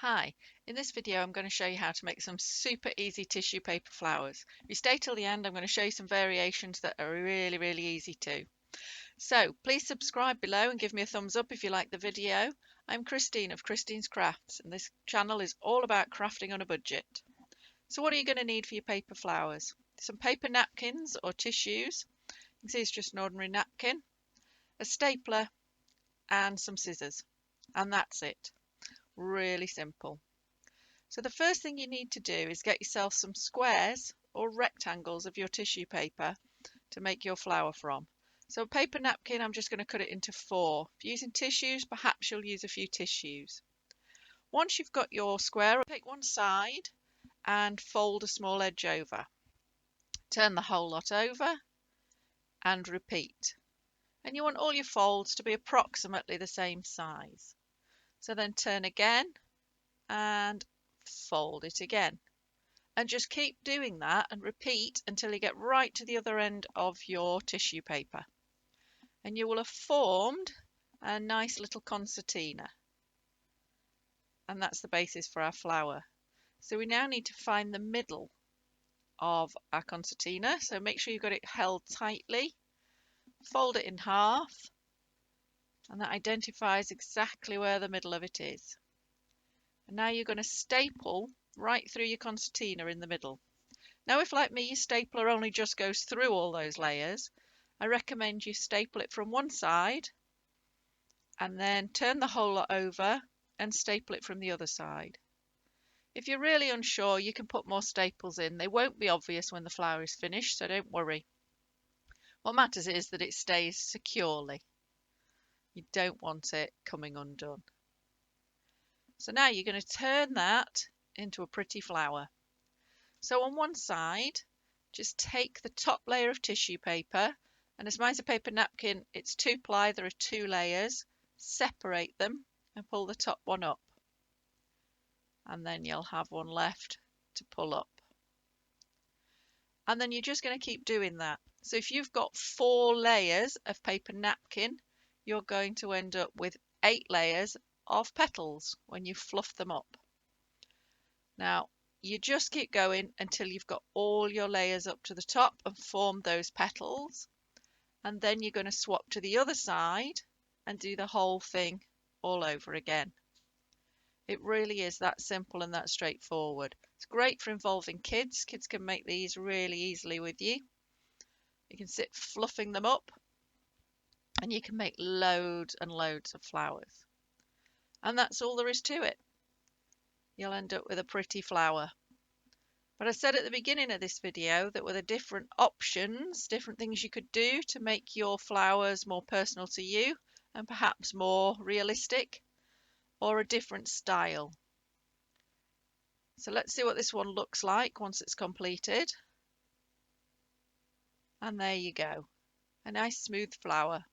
Hi, in this video I'm going to show you how to make some super easy tissue paper flowers. If you stay till the end, I'm going to show you some variations that are really easy too. So please subscribe below and give me a thumbs up if you like the video. I'm Christine of Christine's Crafts and this channel is all about crafting on a budget. So what are you going to need for your paper flowers? Some paper napkins or tissues. You can see it's just an ordinary napkin, a stapler and some scissors. And that's it. Really simple. So the first thing you need to do is get yourself some squares or rectangles of your tissue paper to make your flower from. So a paper napkin, I'm just going to cut it into 4. If you're using tissues, perhaps you'll use a few tissues. Once you've got your square, take one side and fold a small edge over. Turn the whole lot over and repeat. And you want all your folds to be approximately the same size. So then turn again and fold it again. And just keep doing that and repeat until you get right to the other end of your tissue paper. And you will have formed a nice little concertina. And that's the basis for our flower. So we now need to find the middle of our concertina. So make sure you've got it held tightly. Fold it in half. And that identifies exactly where the middle of it is. And now you're going to staple right through your concertina in the middle. Now, if like me, your stapler only just goes through all those layers, I recommend you staple it from one side and then turn the whole lot over and staple it from the other side. If you're really unsure, you can put more staples in. They won't be obvious when the flower is finished, so don't worry. What matters is that it stays securely. You don't want it coming undone. So now you're going to turn that into a pretty flower. So on one side, just take the top layer of tissue paper, and as mine's a paper napkin, it's 2-ply, there are 2 layers. Separate them and pull the top one up. And then you'll have one left to pull up. And then you're just going to keep doing that. So if you've got 4 layers of paper napkin, you're going to end up with 8 layers of petals when you fluff them up. Now, you just keep going until you've got all your layers up to the top and formed those petals. And then you're going to swap to the other side and do the whole thing all over again. It really is that simple and that straightforward. It's great for involving kids. Kids can make these really easily with you. You can sit fluffing them up and you can make loads and loads of flowers. And that's all there is to it. You'll end up with a pretty flower. But I said at the beginning of this video that with the different options, different things you could do to make your flowers more personal to you and perhaps more realistic or a different style. So let's see what this one looks like once it's completed. And there you go, a nice smooth flower.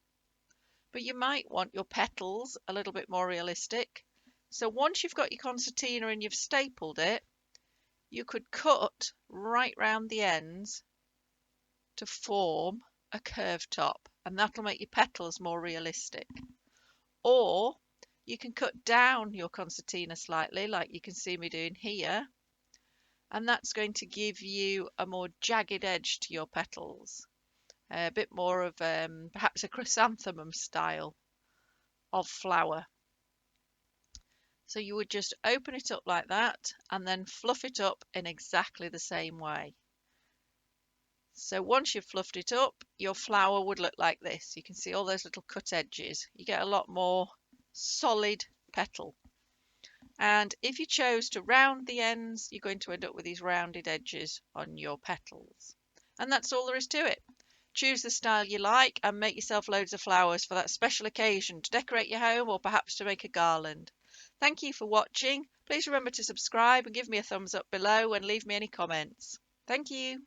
But you might want your petals a little bit more realistic. So once you've got your concertina and you've stapled it, you could cut right round the ends to form a curved top, and that'll make your petals more realistic. Or you can cut down your concertina slightly, like you can see me doing here, and that's going to give you a more jagged edge to your petals, a bit more of perhaps a chrysanthemum style of flower. So you would just open it up like that and then fluff it up in exactly the same way. So once you've fluffed it up, your flower would look like this. You can see all those little cut edges. You get a lot more solid petal. And if you chose to round the ends, you're going to end up with these rounded edges on your petals. And that's all there is to it. Choose the style you like and make yourself loads of flowers for that special occasion to decorate your home or perhaps to make a garland. Thank you for watching. Please remember to subscribe and give me a thumbs up below and leave me any comments. Thank you.